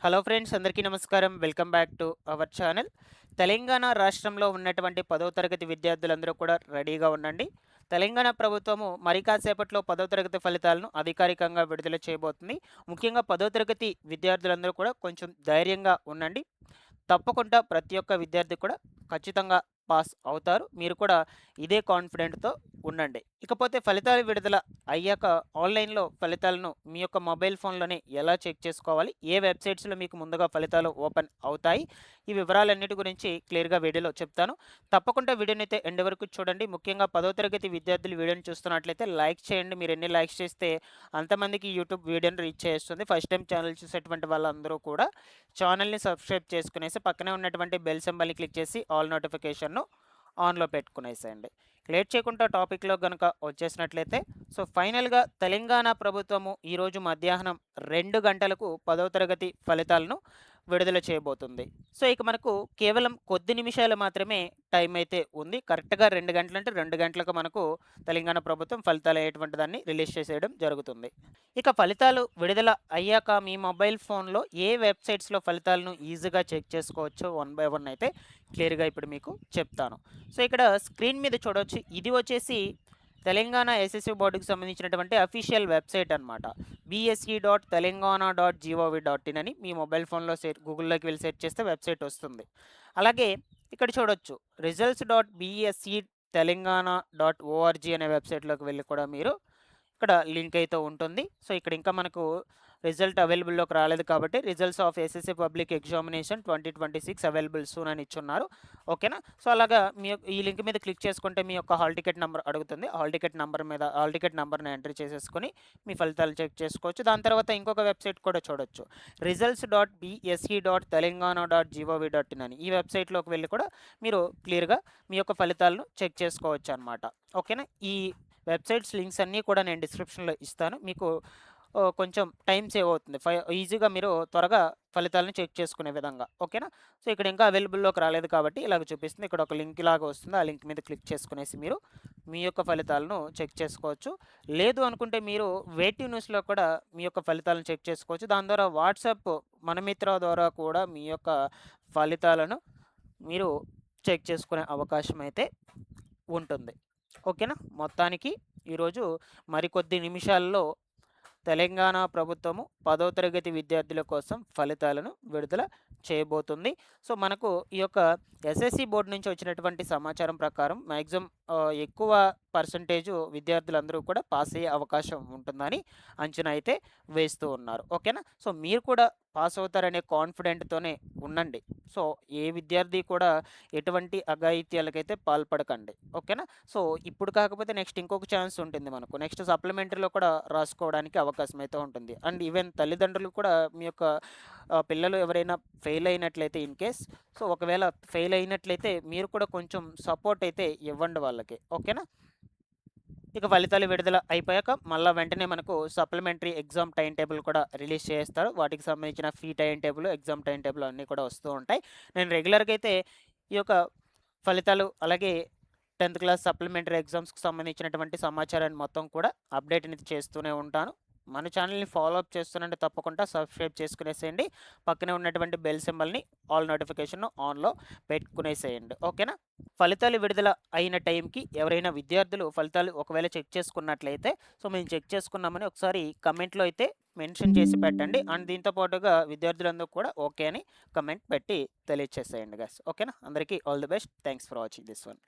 Hello friends, అందరికీ నమస్కారం. Welcome back to our channel. Telangana రాష్ట్రంలో ఉన్నటువంటి 10వ తరగతి విద్యార్థులందరూ కూడా రెడీగా ఉండండి. తెలంగాణ ప్రభుత్వము మరి కాసేపట్లో 10వ తరగతి ఫలితాలను అధికారికంగా విడుదల చేయబోతుంది. ముఖ్యంగా 10వ తరగతి విద్యార్థులందరూ కూడా కొంచెం ధైర్యంగా ఉండండి. తప్పకుండా ప్రతి ఒక్క విద్యార్థి కూడా ఖచ్చితంగా పాస్ అవుతారు. మీరు కూడా ఇదే కాన్ఫిడెంట్‌తో ఉండండి. ఇకపోతే ఫలితాలు విడుదల అయ్యాక ఆన్‌లైన్‌లో ఫలితాలను మీ యొక్క మొబైల్ ఫోన్‌లోనే ఎలా చెక్ చేసుకోవాలి? ఏ వెబ్‌సైట్స్‌లో మీకు ముందుగా ఫలితాలు ఓపెన్ అవుతాయి? ఈ వివరాలన్నిటి గురించి క్లియర్‌గా వీడియోలో చెప్తాను. తప్పకుండా వీడియోనైతే ఎండ్ వరకు చూడండి. ముఖ్యంగా 10వ తరగతి విద్యార్థులు వీడియోని చూస్తున్నట్లయితే లైక్ చేయండి. మీరు ఎన్ని లైక్స్ చేస్తే అంతమందికి యూట్యూబ్ వీడియోని రీచ్ చేస్తుంది. ఫస్ట్ టైమ్ ఛానల్ చూసేటువంటి వాళ్ళందరూ కూడా ఛానల్‌ని సబ్స్క్రైబ్ చేసుకునేసి పక్కనే ఉన్నటువంటి బెల్ సింబల్‌ని క్లిక్ చేసి ఆల్ నోటిఫికేషన్‌ను ఆన్‌లో పెట్టుకునేసేయండి. లేట్ చేయకుండా టాపిక్‌లో గనుక వచ్చేసినట్లయితే ఫైనల్‌గా తెలంగాణ ప్రభుత్వము ఈరోజు మధ్యాహ్నం 2 గంటలకు 10వ తరగతి ఫలితాలను విడుదల చేయబోతుంది. ఇక మనకు కేవలం కొద్ది నిమిషాలు మాత్రమే టైం అయితే ఉంది. కరెక్ట్‌గా 2 గంటలంటే 2 గంటలకు మనకు తెలంగాణ ప్రభుత్వం ఫలితాలు అయ్యేటువంటి దాన్ని రిలీజ్ చేసేయడం జరుగుతుంది. ఇక ఫలితాలు విడుదల అయ్యాక మీ మొబైల్ ఫోన్‌లో ఏ వెబ్‌సైట్స్‌లో ఫలితాలను ఈజీగా చెక్ చేసుకోవచ్చో వన్ బై వన్ అయితే క్లియర్‌గా ఇప్పుడు మీకు చెప్తాను. ఇక్కడ స్క్రీన్ మీద చూడొచ్చు. ఇది వచ్చేసి తెలంగాణ ఎస్ఎస్‌సి బోర్డుకి సంబంధించినటువంటి అఫీషియల్ వెబ్‌సైట్ అనమాట. bse.telangana.gov.in అని మీ మొబైల్ ఫోన్‌లో గూగుల్‌లోకి వెళ్లి సెర్చ్ చేస్తే వెబ్‌సైట్ వస్తుంది. అలాగే ఇక్కడ చూడొచ్చు results.bse.telangana.org అనే వెబ్‌సైట్‌లోకి వెళ్లి కూడా మీరు ఇక్కడ లింక్ అయితే ఉంటుంది. ఇక్కడ ఇంకా మనకు రిజల్ట్ అవైలబుల్‌లోకి రాలేదు కాబట్టి results of SSC public examination 2026 available soon అని ఇచ్చున్నారు. ఓకేనా? అలాగా ఈ లింక్ మీద క్లిక్ చేసుకుంటే మీ యొక్క హాల్ టికెట్ నంబర్ అడుగుతుంది. హాల్ టికెట్ నంబర్‌ని ఎంటర్ చేసేసుకొని మీ ఫలితాలు చెక్ చేసుకోవచ్చు. దాని తర్వాత ఇంకొక వెబ్‌సైట్ కూడా చూడొచ్చు. results.bse.telangana.gov.in అని. ఈ వెబ్‌సైట్‌లోకి వెళ్లి కూడా మీరు క్లియర్‌గా మీ యొక్క ఫలితాలను చెక్ చేసుకోవచ్చనమాట. ఓకేనా? ఈ వెబ్‌సైట్స్ లింక్స్ అన్నీ కూడా నేను డిస్క్రిప్షన్‌లో ఇస్తాను. మీకు కొంచెం టైం సేవ్ అవుతుంది. ఈజీగా మీరు త్వరగా ఫలితాలను చెక్ చేసుకునే విధంగా. ఓకేనా? ఇక్కడ ఇంకా అవైలబుల్‌లోకి రాలేదు కాబట్టి ఇలాగ చూపిస్తుంది. ఇక్కడ ఒక లింక్ లాగా వస్తుంది. ఆ లింక్ మీద క్లిక్ చేసుకునేసి మీరు మీ యొక్క ఫలితాలను చెక్ చేసుకోవచ్చు. లేదు అనుకుంటే మీరు వేటివ్ న్యూస్‌లో కూడా మీ యొక్క ఫలితాలను చెక్ చేసుకోవచ్చు. దాని ద్వారా వాట్సాప్ మనమిత్ర ద్వారా కూడా మీ యొక్క ఫలితాలను మీరు చెక్ చేసుకునే అవకాశం అయితే ఉంటుంది. ఓకేనా? మొత్తానికి ఈరోజు మరికొద్ది నిమిషాల్లో తెలంగాణ ప్రభుత్వము 10వ తరగతి విద్యార్థుల కోసం ఫలితాలను విడుదల చేయబోతుంది. మనకు ఈ యొక్క ఎస్ఎస్‌సి బోర్డ్ నుంచి వచ్చినటువంటి సమాచారం ప్రకారం మాక్సిమం ఎక్కువ పర్సెంటేజు విద్యార్థులందరూ కూడా పాస్ అయ్యే అవకాశం ఉంటుందని అంచనా అయితే వేస్తూ ఉన్నారు. ఓకేనా? మీరు కూడా పాస్ అవుతారనే కాన్ఫిడెంట్‌తోనే ఉండండి. ఏ విద్యార్థి కూడా ఎటువంటి అఘాయిత్యాలకైతే పాల్పడకండి. ఓకేనా? ఇప్పుడు కాకపోతే నెక్స్ట్ ఇంకొక ఛాన్స్ ఉంటుంది మనకు. నెక్స్ట్ సప్లిమెంటరీలో కూడా రాసుకోవడానికి అవకాశం అయితే ఉంటుంది. అండ్ ఈవెన్ తల్లిదండ్రులు కూడా మీ యొక్క పిల్లలు ఎవరైనా ఫెయిల్ అయినట్లయితే ఇన్ కేస్ ఒకవేళ ఫెయిల్ అయినట్లయితే మీరు కూడా కొంచెం సపోర్ట్ అయితే ఇవ్వండి వాళ్ళకి. ఓకేనా? ఇక ఫలితాలు విడుదల అయిపోయాక మళ్ళా వెంటనే మనకు సప్లిమెంటరీ ఎగ్జామ్ టైమ్ టేబుల్ కూడా రిలీజ్ చేస్తారు. వాటికి సంబంధించిన fee time table, exam time table అన్నీ కూడా వస్తూ ఉంటాయి. నేను రెగ్యులర్‌గా అయితే ఈ యొక్క ఫలితాలు అలాగే 10థ్ క్లాస్ సప్లిమెంటరీ ఎగ్జామ్స్‌కి సంబంధించినటువంటి సమాచారాన్ని మొత్తం కూడా అప్డేట్ అనేది చేస్తూనే ఉంటాను. మన ఛానల్‌ని ఫాలో అప్ చేస్తున్నంటే తప్పకుండా సబ్స్క్రైబ్ చేసుకునేసేయండి. పక్కనే ఉన్నటువంటి బెల్ సింబల్‌ని ఆల్ నోటిఫికేషన్ ఆన్‌లో పెట్టుకునేసేయండి. ఓకేనా? ఫలితాలు విడుదల అయిన టైంకి ఎవరైనా విద్యార్థులు ఫలితాలు ఒకవేళ చెక్ చేసుకున్నట్లయితే మేము చెక్ చేసుకున్నామని ఒకసారి కమెంట్‌లో అయితే మెన్షన్ చేసి పెట్టండి. అండ్ దీంతో పాటుగా విద్యార్థులందరూ కూడా ఓకే అని కమెంట్ పెట్టి తెలియచేసేయండి గైస్. ఓకేనా? అందరికీ all the best. Thanks for watching this one.